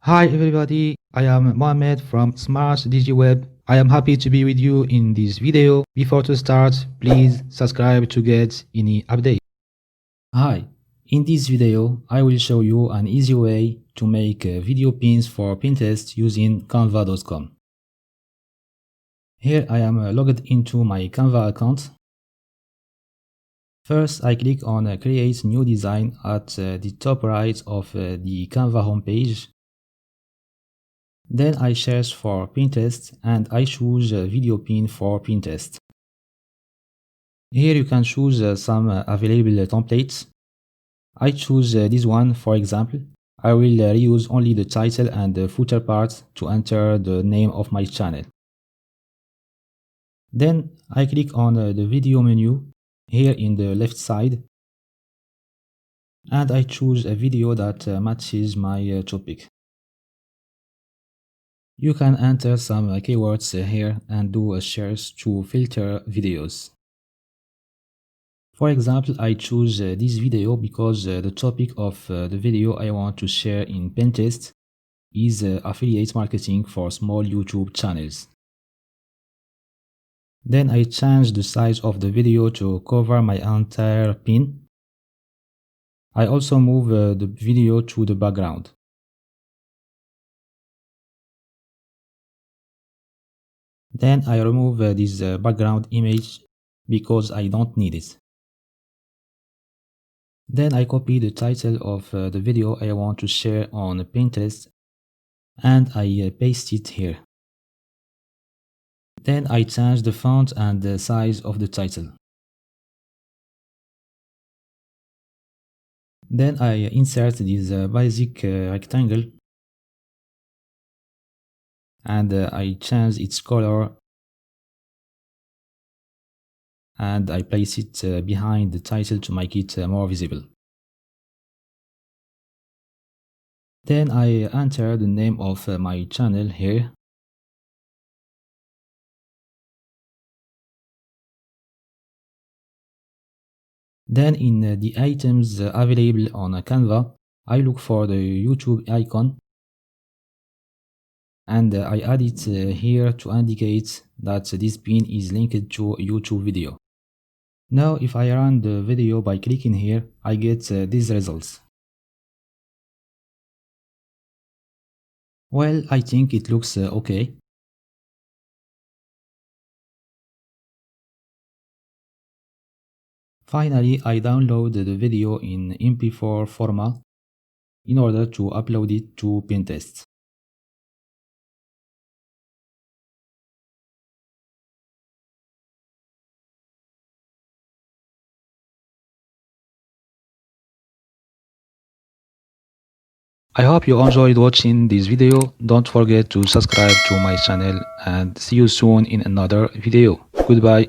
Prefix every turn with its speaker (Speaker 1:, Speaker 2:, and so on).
Speaker 1: Hi everybody, I am Mohamed from Smart DigiWeb. I am happy to be with you in this video. Before to start, please subscribe to get any update. Hi, in this video I will show you an easy way to make video pins for Pinterest using canva.com. Here I am logged into my Canva account. First I click on create new design at the top right of the Canva homepage. Then I search for Pinterest and I choose a video pin for Pinterest. Here you can choose some available templates. I choose this one for example. I will reuse only the title and the footer part to enter the name of my channel. Then I click on the video menu here in the left side and I choose a video that matches my topic. You can enter some keywords here and do a search to filter videos. For example, I choose this video because the topic of the video I want to share in Pinterest is affiliate marketing for small YouTube channels. Then I change the size of the video to cover my entire pin. I also move the video to the background. Then I remove this background image because I don't need it. Then I copy the title of the video I want to share on Pinterest and I paste it here. Then I change the font and the size of the title. Then I insert this basic rectangle and I change its color and I place it behind the title to make it more visible. Then I enter the name of my channel here. Then in the items available on Canva, I look for the YouTube icon and I add it here to indicate that this pin is linked to a YouTube video. Now if I run the video by clicking here, I get these results. Well, I think it looks okay. Finally, I downloaded the video in MP4 format in order to upload it to Pinterest. I hope you enjoyed watching this video. Don't forget to subscribe to my channel and see you soon in another video. Goodbye.